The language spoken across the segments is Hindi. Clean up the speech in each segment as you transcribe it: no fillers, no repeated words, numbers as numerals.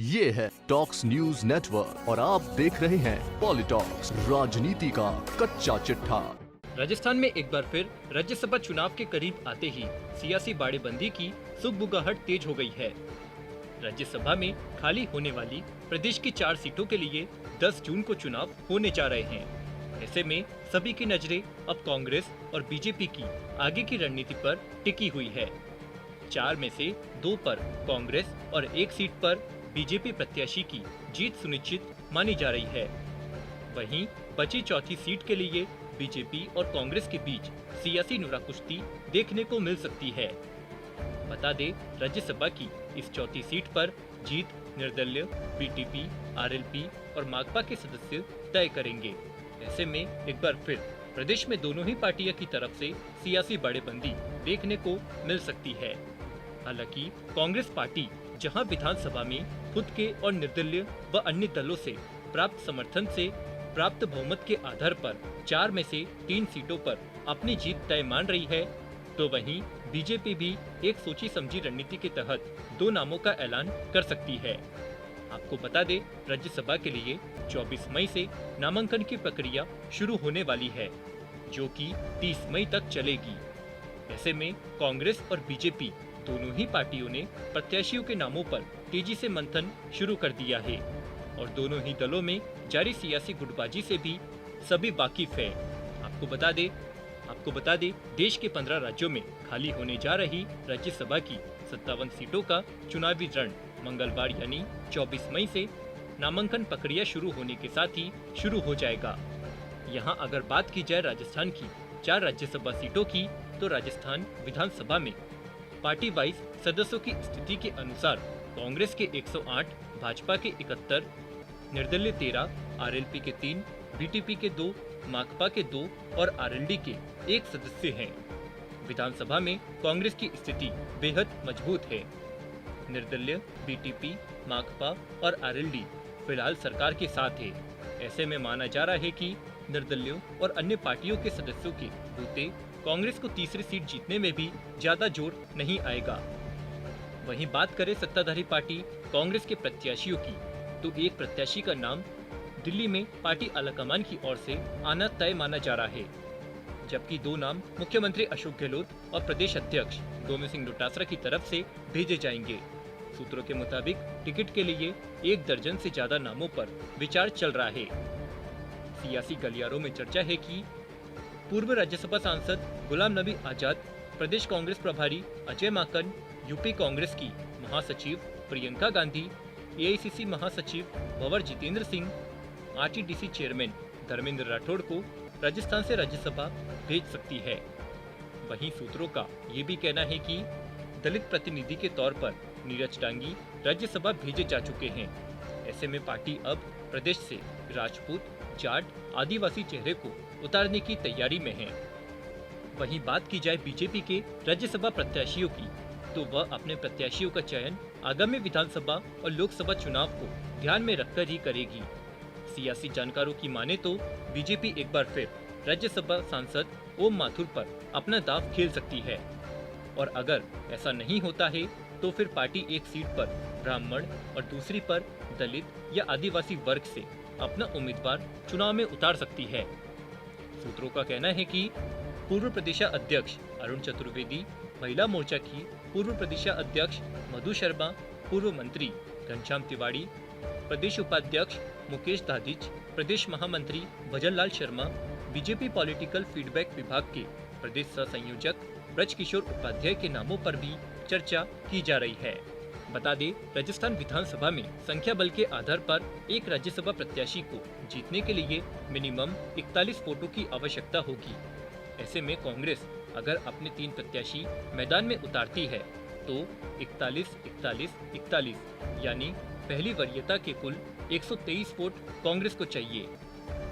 ये है टॉक्स न्यूज नेटवर्क और आप देख रहे हैं पॉलिटॉक्स, राजनीति का कच्चा चिट्ठा। राजस्थान में एक बार फिर राज्यसभा चुनाव के करीब आते ही सियासी बाड़ेबंदी की सुगबुगाहट तेज हो गई है। राज्यसभा में खाली होने वाली प्रदेश की 4 सीटों के लिए 10 जून को चुनाव होने जा रहे हैं। ऐसे में सभी की नजरें अब कांग्रेस और बीजेपी की आगे की रणनीति पर टिकी हुई है। 4 में से 2 पर कांग्रेस और 1 सीट पर बीजेपी प्रत्याशी की जीत सुनिश्चित मानी जा रही है। वहीं बची चौथी सीट के लिए बीजेपी और कांग्रेस के बीच सियासी नुराकुश्ती देखने को मिल सकती है। बता दें, राज्यसभा की इस चौथी सीट पर जीत निर्दलीय, बीटीपी, आरएलपी और माकपा के सदस्य तय करेंगे। ऐसे में एक बार फिर प्रदेश में दोनों ही पार्टियों की तरफ से सियासी बाड़ेबंदी देखने को मिल सकती है। हालांकि कांग्रेस पार्टी जहां विधानसभा में खुद के और निर्दलीय व अन्य दलों से प्राप्त समर्थन से प्राप्त बहुमत के आधार पर 4 में से 3 सीटों पर अपनी जीत तय मान रही है, तो वहीं बीजेपी भी एक सोची समझी रणनीति के तहत 2 नामों का ऐलान कर सकती है। आपको बता दें, राज्यसभा के लिए 24 मई से नामांकन की प्रक्रिया शुरू होने वाली है, जो कि 30 मई तक चलेगी। ऐसे में कांग्रेस और बीजेपी दोनों ही पार्टियों ने प्रत्याशियों के नामों पर तेजी से मंथन शुरू कर दिया है और दोनों ही दलों में जारी सियासी गुटबाजी से भी सभी वाकिफ है। आपको बता दे देश के 15 राज्यों में खाली होने जा रही राज्यसभा की 57 सीटों का चुनावी रण मंगलवार यानी 24 मई से नामांकन प्रक्रिया शुरू होने के साथ ही शुरू हो जाएगा। यहाँ अगर बात की जाए राजस्थान की 4 राज्यसभा सीटों की, तो राजस्थान विधानसभा में पार्टी वाइज सदस्यों की स्थिति के अनुसार कांग्रेस के 108, भाजपा के 71, निर्दलीय 13, आरएलपी के 3, बीटीपी के 2, माकपा के 2 और आरएलडी के 1 सदस्य हैं। विधानसभा में कांग्रेस की स्थिति बेहद मजबूत है। निर्दलीय, बीटीपी, माकपा और आरएलडी फिलहाल सरकार के साथ है। ऐसे में माना जा रहा है कि निर्दलियों और अन्य पार्टियों के सदस्यों के बूते कांग्रेस को तीसरी सीट जीतने में भी ज्यादा जोर नहीं आएगा। वहीं बात करें सत्ताधारी पार्टी कांग्रेस के प्रत्याशियों की, तो एक प्रत्याशी का नाम दिल्ली में पार्टी आलाकमान की ओर से आना तय माना जा रहा है, जबकि 2 नाम मुख्यमंत्री अशोक गहलोत और प्रदेश अध्यक्ष गोविंद सिंह डोटासरा की तरफ से भेजे जाएंगे। सूत्रों के मुताबिक टिकट के लिए 1 दर्जन से ज्यादा नामों पर विचार चल रहा है। सियासी गलियारों में चर्चा है कि पूर्व राज्यसभा सांसद गुलाम नबी आजाद, प्रदेश कांग्रेस प्रभारी अजय माकन, यूपी कांग्रेस की महासचिव प्रियंका गांधी, एआईसीसी महासचिव भंवर जितेंद्र सिंह, आरटीडीसी चेयरमैन धर्मेंद्र राठौड़ को राजस्थान से राज्यसभा भेज सकती है। वहीं सूत्रों का ये भी कहना है कि दलित प्रतिनिधि के तौर पर नीरज डांगी राज्यसभा भेजे जा चुके हैं। ऐसे में पार्टी अब प्रदेश से राजपूत, जाट, आदिवासी चेहरे को उतारने की तैयारी में है। वहीं बात की जाए बीजेपी के राज्यसभा प्रत्याशियों की, तो वह अपने प्रत्याशियों का चयन आगामी विधानसभा और लोकसभा चुनाव को ध्यान में रखकर ही करेगी। सियासी जानकारों की माने तो बीजेपी एक बार फिर राज्यसभा सांसद ओम माथुर पर अपना दांव खेल सकती है, और अगर ऐसा नहीं होता है तो फिर पार्टी एक सीट पर ब्राह्मण और दूसरी पर दलित या आदिवासी वर्ग से अपना उम्मीदवार चुनाव में उतार सकती है। सूत्रों का कहना है कि पूर्व प्रदेशाध्यक्ष अरुण चतुर्वेदी, महिला मोर्चा की पूर्व प्रदेशाध्यक्ष मधु शर्मा, पूर्व मंत्री घनश्याम तिवारी, प्रदेश उपाध्यक्ष मुकेश दादिच, प्रदेश महामंत्री भजन Lal Sharma, BJP political feedback विभाग के प्रदेश सह संयोजक ब्रजकिशोर उपाध्याय के नामों पर भी चर्चा की जा रही है। बता दें, राजस्थान विधानसभा में संख्या बल के आधार पर एक राज्यसभा प्रत्याशी को जीतने के लिए मिनिमम 41 वोटों की आवश्यकता होगी। ऐसे में कांग्रेस अगर अपने 3 प्रत्याशी मैदान में उतारती है तो 41, 41, 41 यानी पहली वरीयता के कुल 123 वोट कांग्रेस को चाहिए,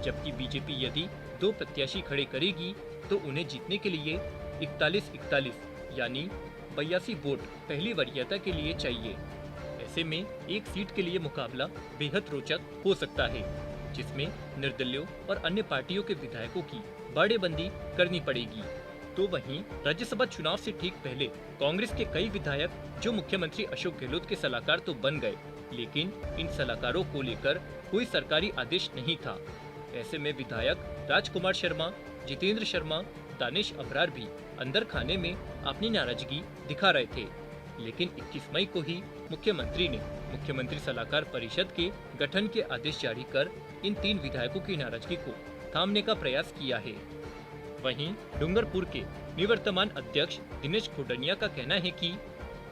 जबकि बीजेपी यदि 2 प्रत्याशी खड़े करेगी तो उन्हें जीतने के लिए 41, 41 यानी 82 वोट पहली वरीयता के लिए चाहिए। ऐसे में एक सीट के लिए मुकाबला बेहद रोचक हो सकता है, जिसमें निर्दलियों और अन्य पार्टियों के विधायकों की बाड़ेबंदी करनी पड़ेगी। तो वहीं राज्यसभा चुनाव से ठीक पहले कांग्रेस के कई विधायक जो मुख्यमंत्री अशोक गहलोत के सलाहकार तो बन गए, लेकिन इन सलाहकारों को लेकर कोई सरकारी आदेश नहीं था। ऐसे में विधायक राजकुमार शर्मा, जितेंद्र शर्मा, दानिश अबरार भी अंदर खाने में अपनी नाराजगी दिखा रहे थे। लेकिन 21 मई को ही मुख्यमंत्री ने मुख्यमंत्री सलाहकार परिषद के गठन के आदेश जारी कर इन 3 विधायकों की नाराजगी को थामने का प्रयास किया है। वहीं डूंगरपुर के निवर्तमान अध्यक्ष दिनेश खोडनिया का कहना है कि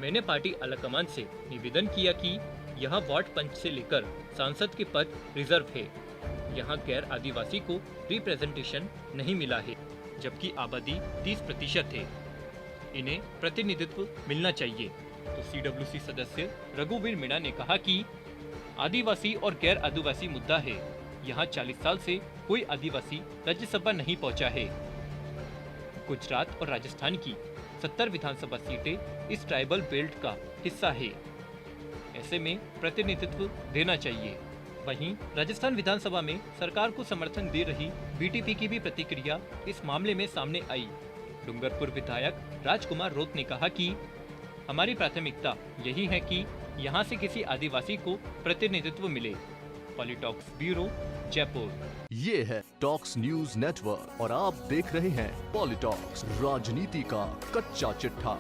मैंने पार्टी आलाकमान से निवेदन किया कि यह वार्ड पंच से लेकर सांसद के पद रिजर्व है। यहाँ गैर आदिवासी को रिप्रेजेंटेशन नहीं मिला है, जबकि आबादी 30% है। इन्हें प्रतिनिधित्व मिलना चाहिए। तो CWC सदस्य रघुवीर मीणा ने कहा कि आदिवासी और गैर आदिवासी मुद्दा है। यहाँ 40 साल से कोई आदिवासी राज्यसभा नहीं पहुंचा है। गुजरात और राजस्थान की 70 विधानसभा सीटें इस ट्राइबल बेल्ट का हिस्सा है। ऐसे में प्रतिनिधित्व देना चाहिए। वहीं राजस्थान विधानसभा में सरकार को समर्थन दे रही BTP की भी प्रतिक्रिया इस मामले में सामने आई। डूंगरपुर विधायक राजकुमार रोत ने कहा कि हमारी प्राथमिकता यही है कि यहाँ से किसी आदिवासी को प्रतिनिधित्व मिले। पॉलिटॉक्स ब्यूरो, जयपुर। ये है टॉक्स न्यूज नेटवर्क और आप देख रहे हैं पॉलिटॉक्स, राजनीति का कच्चा चिट्ठा।